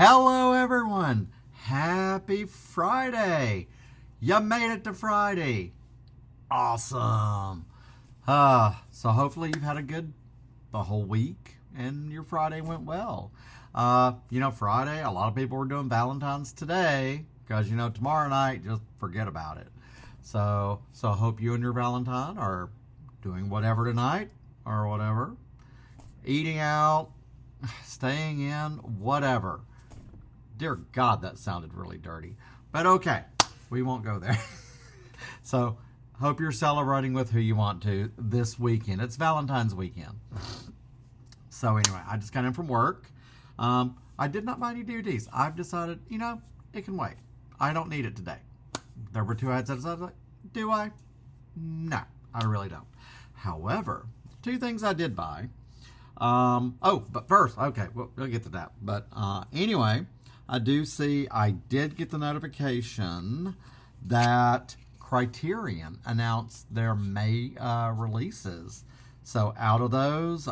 Hello, everyone. Happy Friday. You made it to Friday. Awesome. So hopefully you've had the whole week and your Friday went well. Friday, a lot of people were doing Valentine's today because, tomorrow night, just forget about it. So I hope you and your Valentine are doing whatever tonight or whatever. Eating out, staying in, whatever. Dear God, that sounded really dirty. But okay, we won't go there. So, hope you're celebrating with who you want to this weekend. It's Valentine's weekend. So anyway, I just got in from work. I did not buy any DVDs. I've decided, it can wait. I don't need it today. There were two headsets. I was like, do I? No, I really don't. However, two things I did buy. But first, okay, we'll get to that. But anyway, I did get the notification that Criterion announced their May releases. So out of those,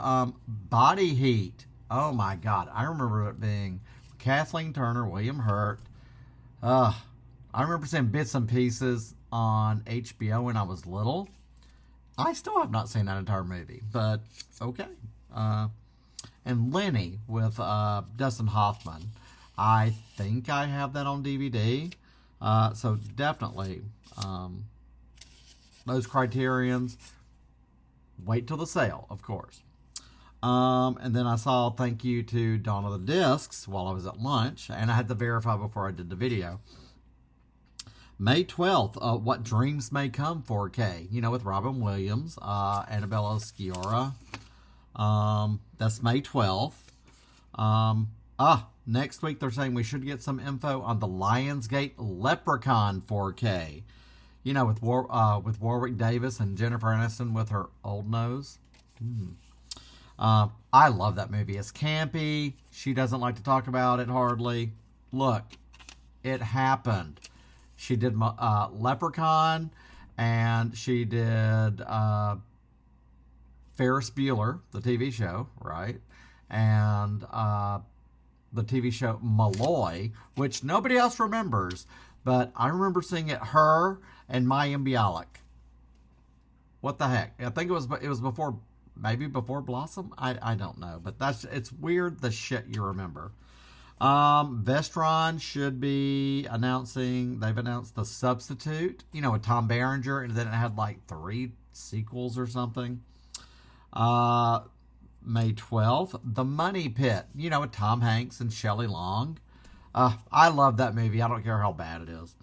Body Heat. Oh my God, I remember it being Kathleen Turner, William Hurt. I remember seeing bits and pieces on HBO when I was little. I still have not seen that entire movie, but okay. And Lenny with Dustin Hoffman. I think I have that on DVD. So definitely those Criterions. Wait till the sale, of course. And then I saw thank you to Dawn of the Discs while I was at lunch. And I had to verify before I did the video. May 12th, What Dreams May Come 4K. With Robin Williams, Annabella Sciorra. That's May 12th. Next week they're saying we should get some info on the Lionsgate Leprechaun 4K. With Warwick Davis and Jennifer Aniston with her old nose. I love that movie. It's campy. She doesn't like to talk about it hardly. Look, it happened. She did Leprechaun, and she did Ferris Bueller, the TV show, right? And the TV show Malloy, which nobody else remembers, but I remember seeing it, her and Mayim Bialik. What the heck? I think it was before, maybe before Blossom? I don't know, but it's weird the shit you remember. Vestron should be they've announced The Substitute, with Tom Berenger, and then it had like 3 sequels or something. May 12th, The Money Pit, with Tom Hanks and Shelley Long. I love that movie. I don't care how bad it is.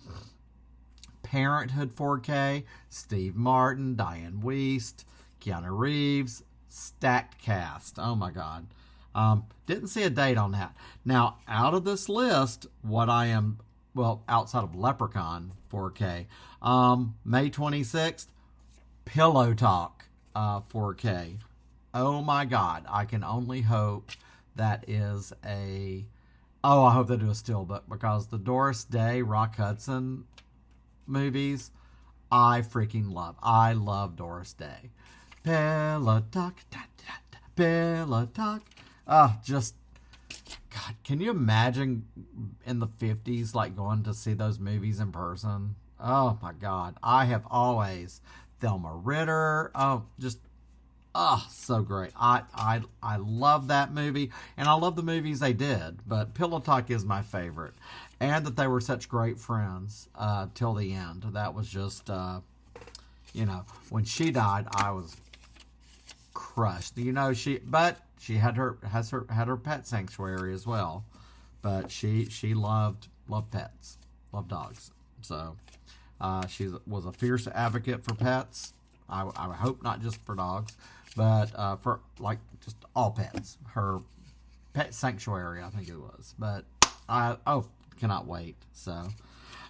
Parenthood 4K, Steve Martin, Diane Wiest, Keanu Reeves, stacked cast. Oh my God. Didn't see a date on that. Now, out of this list, outside of Leprechaun 4K, May 26th, Pillow Talk 4K. Oh my God, I can only hope that is I hope they do a steelbook, because the Doris Day, Rock Hudson movies, I freaking love. I love Doris Day. Pillow Talk, Pillow Talk. God, can you imagine in the 50s, like going to see those movies in person? Oh my God, I have always. Thelma Ritter, so great. I love that movie, and I love the movies they did, but Pillow Talk is my favorite. And that they were such great friends till the end. That was just, when she died, I was crushed. She had her pet sanctuary as well, but she loved pets, loved dogs. So she was a fierce advocate for pets. I hope not just for dogs, but for just all pets. Her pet sanctuary, I think it was. But cannot wait. So,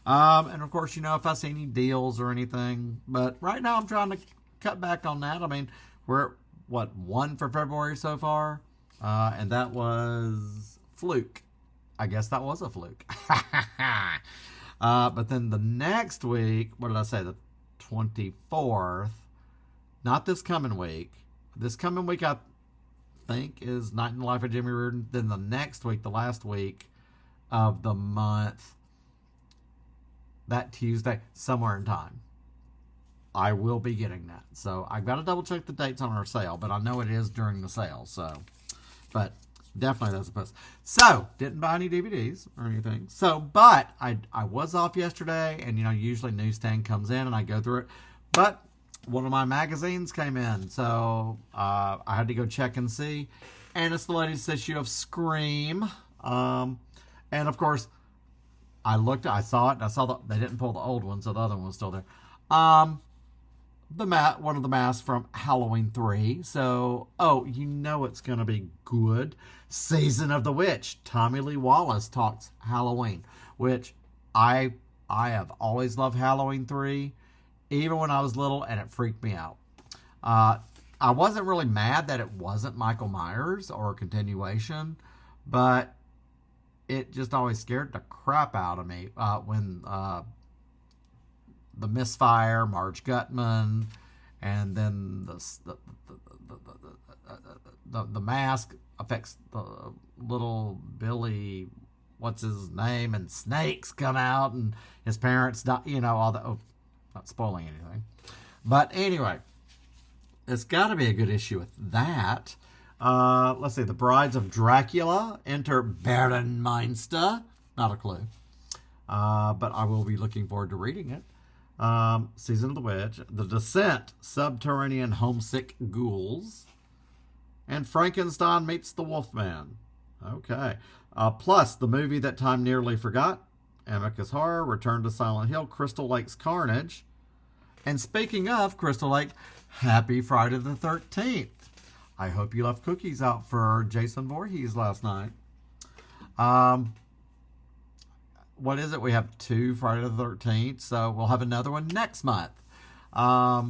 and of course, if I see any deals or anything. But right now, I'm trying to cut back on that. I mean, we're at 1 for February so far, and that was fluke. I guess that was a fluke. But then the next week, what did I say? The 24th. Not this coming week. This coming week, I think, is Night in the Life of Jimmy Reardon. Then the next week, the last week, of the month, that Tuesday, somewhere in time. I will be getting that. So I've got to double check the dates on our sale, but I know it is during the sale. So, but definitely that's a plus. So didn't buy any DVDs or anything. So, but I was off yesterday, and usually Newsstand comes in and I go through it. But one of my magazines came in, so I had to go check and see. And it's the latest issue of Scream. And of course, I saw it, and I saw they didn't pull the old one, so the other one was still there. One of the masks from Halloween 3. So, it's going to be good. Season of the Witch. Tommy Lee Wallace talks Halloween, which I have always loved Halloween 3, even when I was little, and it freaked me out. I wasn't really mad that it wasn't Michael Myers or a continuation, but it just always scared the crap out of me when the misfire, Marge Gutman, and then the mask affects the little Billy, what's his name, and snakes come out, and his parents die, all the, not spoiling anything. But anyway, it's got to be a good issue with that. Let's see, The Brides of Dracula, enter Baron Meinster. Not a clue. But I will be looking forward to reading it. Season of the Witch, The Descent, Subterranean Homesick Ghouls, and Frankenstein Meets the Wolfman. Okay. Plus, the movie that time nearly forgot, Amicus Horror, Return to Silent Hill, Crystal Lake's Carnage. And speaking of Crystal Lake, happy Friday the 13th. I hope you left cookies out for Jason Voorhees last night. What is it? We have 2 Friday the 13th, so we'll have another one next month. I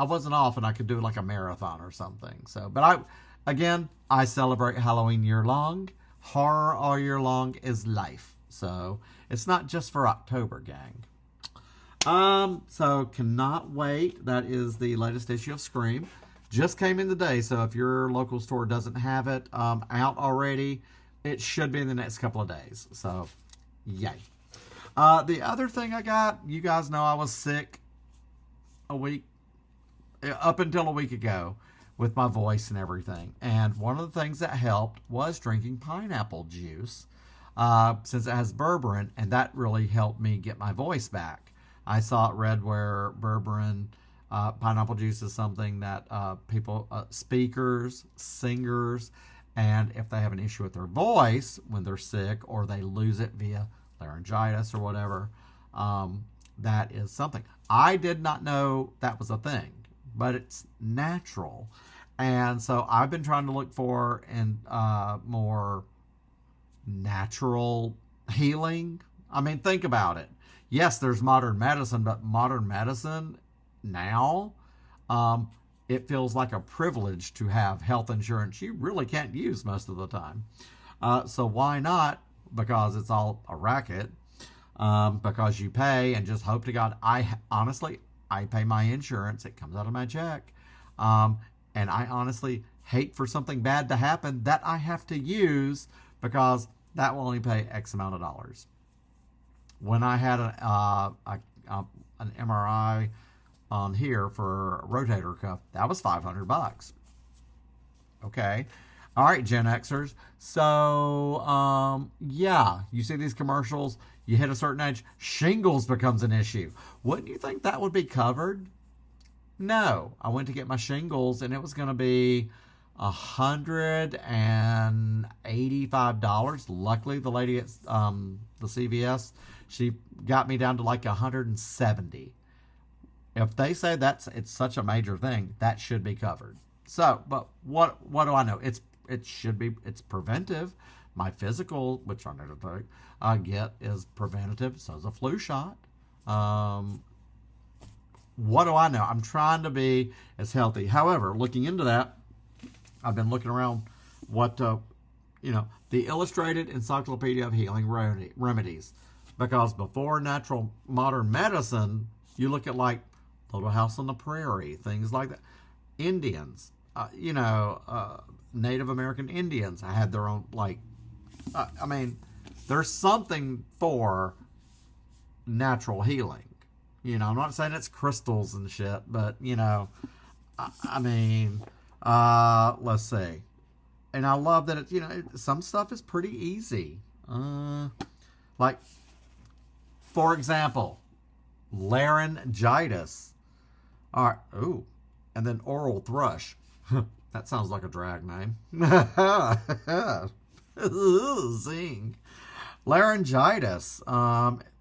wasn't off, and I could do like a marathon or something. So, but I celebrate Halloween year long. Horror all year long is life. So it's not just for October, gang. So cannot wait. That is the latest issue of Scream. Just came in today, so if your local store doesn't have it out already, it should be in the next couple of days. So, yay. The other thing I got, you guys know I was sick up until a week ago with my voice and everything. And one of the things that helped was drinking pineapple juice, since it has berberine, and that really helped me get my voice back. I saw it read where berberine, pineapple juice is something that people, speakers, singers, and if they have an issue with their voice when they're sick or they lose it via laryngitis or whatever, that is something. I did not know that was a thing, but it's natural. And so I've been trying to look for more natural healing. I mean, think about it. Yes, there's modern medicine, but modern medicine now, it feels like a privilege to have health insurance you really can't use most of the time. So why not? Because it's all a racket. Because you pay and just hope to God. I pay my insurance. It comes out of my check. And I honestly hate for something bad to happen that I have to use because that will only pay X amount of dollars. When I had an MRI on here for a rotator cuff, that was $500. Okay. All right, Gen Xers. So, you see these commercials, you hit a certain age, shingles becomes an issue. Wouldn't you think that would be covered? No. I went to get my shingles, and it was going to be $185. Luckily, the lady at the CVS, she got me down to like $170. If they say it's such a major thing, that should be covered. So, but what do I know? It's preventive. My physical, which I get, is preventative. So is a flu shot. What do I know? I'm trying to be as healthy. However, looking into that, I've been looking around what the Illustrated Encyclopedia of Healing Remedies. Because before natural modern medicine, you look at like Little House on the Prairie, things like that. Indians, Native American Indians had their own I mean, there's something for natural healing. I'm not saying it's crystals and shit, but, I mean, let's see. And I love that some stuff is pretty easy. Like, for example, laryngitis. All right. Ooh. And then oral thrush. That sounds like a drag name. Zing. Laryngitis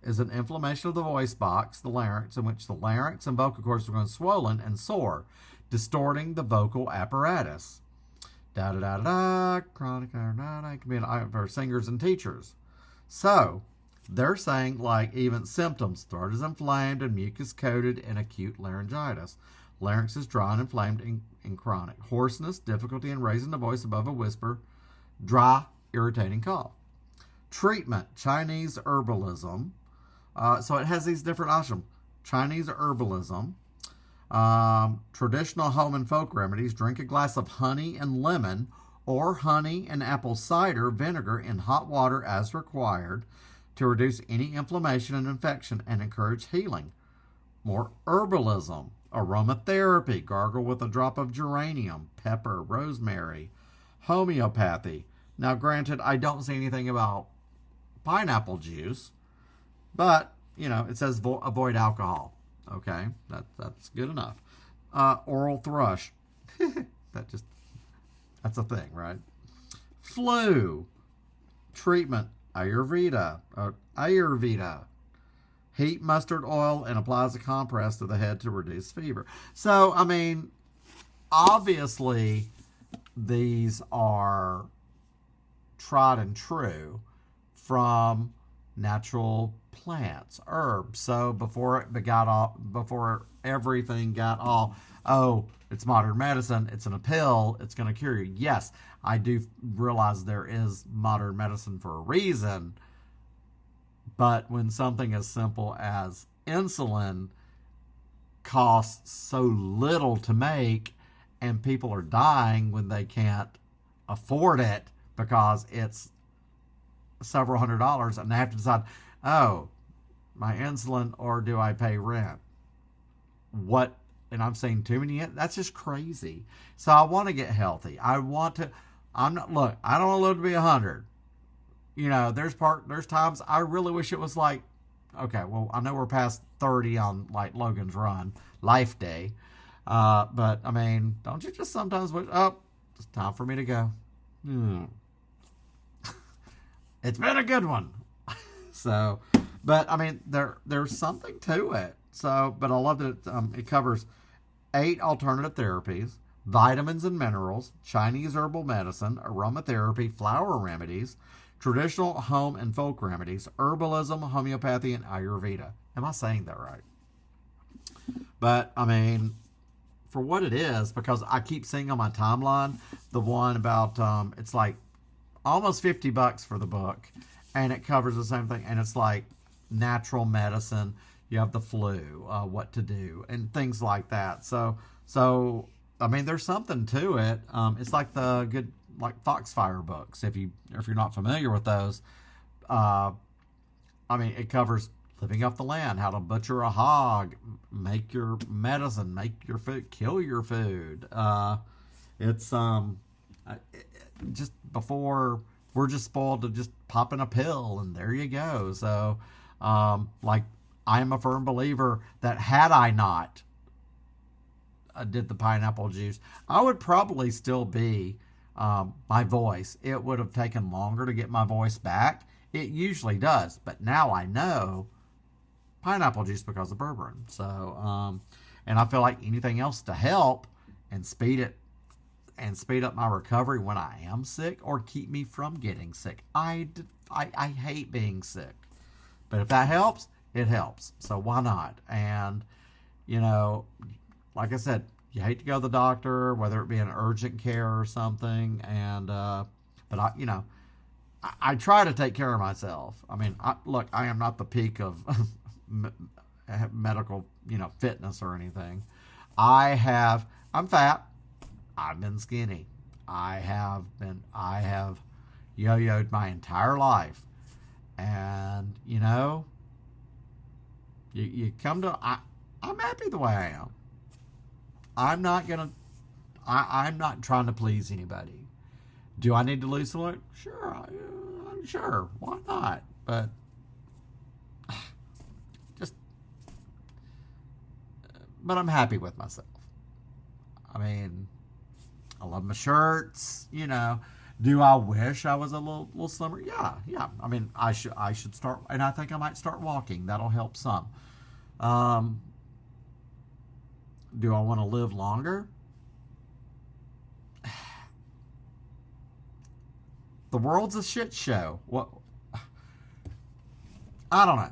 is an inflammation of the voice box, the larynx, in which the larynx and vocal cords become swollen and sore, distorting the vocal apparatus. Chronic can be for singers and teachers. So, they're saying, like, even symptoms. Throat is inflamed and mucus coated in acute laryngitis. Larynx is dry and inflamed in chronic. Hoarseness, difficulty in raising the voice above a whisper. Dry, irritating cough. Treatment, Chinese herbalism. So it has these different options. Chinese herbalism. Traditional home and folk remedies. Drink a glass of honey and lemon or honey and apple cider vinegar in hot water as required to reduce any inflammation and infection and encourage healing. More herbalism. Aromatherapy. Gargle with a drop of geranium, pepper, rosemary. Homeopathy. Now, granted, I don't see anything about pineapple juice, but, it says avoid alcohol. Okay, that's good enough. Oral thrush. That's a thing, right? Flu. Treatment. Ayurveda. Heat mustard oil and applies a compress to the head to reduce fever. So, I mean, obviously, these are tried and true from natural plants, herbs. So before everything got all, it's modern medicine, it's in a pill, it's going to cure you. Yes, I do realize there is modern medicine for a reason, but when something as simple as insulin costs so little to make and people are dying when they can't afford it because it's several $100s and they have to decide, my insulin or do I pay rent? And I'm saying too many, that's just crazy. So I want to get healthy. I don't want to live to be 100. There's times I really wish it was like, okay, well, I know we're past 30 on like Logan's Run, Life Day. But I mean, don't you just sometimes wish, it's time for me to go. It's been a good one. So, but I mean, there's something to it. So, but I love that it covers 8 alternative therapies, vitamins and minerals, Chinese herbal medicine, aromatherapy, flower remedies, traditional home and folk remedies, herbalism, homeopathy, and Ayurveda. Am I saying that right? But, I mean, for what it is, because I keep seeing on my timeline the one about, it's like almost $50 for the book, and it covers the same thing, and it's like natural medicine. You have the flu, what to do, and things like that. So I mean, there's something to it. It's like the good, like Foxfire books. If you're not familiar with those, I mean, it covers living off the land, how to butcher a hog, make your medicine, make your food, kill your food. It's just before we're just spoiled to just pop in a pill and there you go. So, like, I am a firm believer that had I not did the pineapple juice, I would probably still be my voice. It would have taken longer to get my voice back. It usually does, but now I know pineapple juice because of berberine. So, and I feel like anything else to help and speed up my recovery when I am sick or keep me from getting sick. I hate being sick, but if that helps, it helps. So why not? And, like I said, you hate to go to the doctor, whether it be an urgent care or something. And, but I try to take care of myself. I mean, I am not the peak of medical, fitness or anything. I'm fat. I've been skinny. I have yo-yoed my entire life. And, you know, you come to, I'm happy the way I am. I'm not trying to please anybody. Do I need to lose some weight? Sure, sure. Why not? But I'm happy with myself. I mean, I love my shirts. You know, do I wish I was a little slimmer? Yeah. I mean, I should start, and I think I might start walking. That'll help some. Do I want to live longer? The world's a shit show. What? I don't know.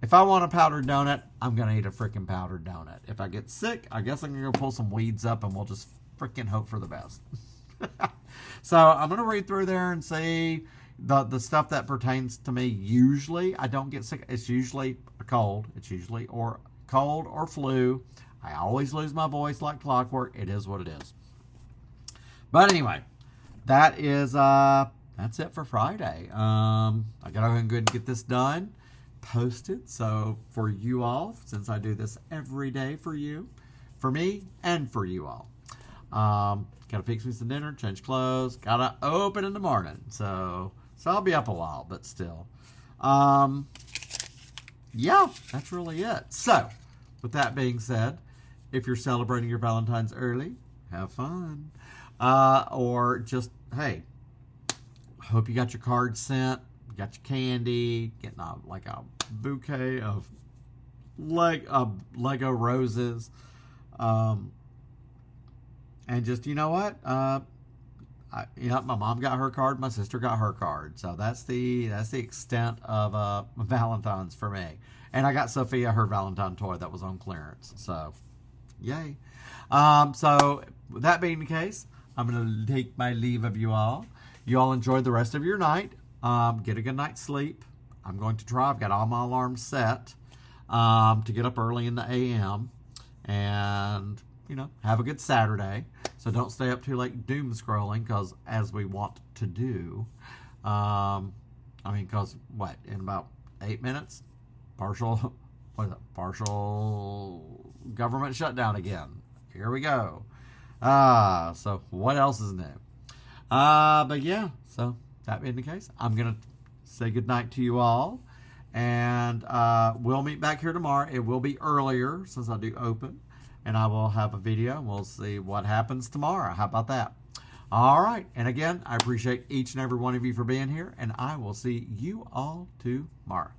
If I want a powdered donut, I'm going to eat a freaking powdered donut. If I get sick, I guess I'm going to go pull some weeds up and we'll just freaking hope for the best. So I'm going to read through there and see the stuff that pertains to me. Usually, I don't get sick. It's usually a cold. It's usually or cold or flu. I always lose my voice like clockwork. It is what it is. But anyway, that is that's it for Friday. I got to go ahead and get this done, posted. So for you all, since I do this every day for you, for me, and for you all, got to fix me some dinner, change clothes, got to open in the morning. So I'll be up a while, but still, yeah, that's really it. So with that being said, if you're celebrating your Valentine's early, have fun. Or just, hey, hope you got your cards sent, got your candy, getting a bouquet of Lego roses. And just, you know what? My mom got her card, my sister got her card. So that's the extent of Valentine's for me. And I got Sophia her Valentine toy that was on clearance. So, yay. So with that being the case, I'm going to take my leave of you all. You all enjoy the rest of your night. Get a good night's sleep. I'm going to try. I've got all my alarms set to get up early in the a.m. And, you know, have a good Saturday. So don't stay up too late doom scrolling, because as we want to do, because in about 8 minutes, partial government shutdown again. Here we go. So what else is new? But yeah, so that being the case, I'm going to say goodnight to you all. And we'll meet back here tomorrow. It will be earlier since I do open. And I will have a video, and we'll see what happens tomorrow. How about that? All right. And again, I appreciate each and every one of you for being here. And I will see you all tomorrow.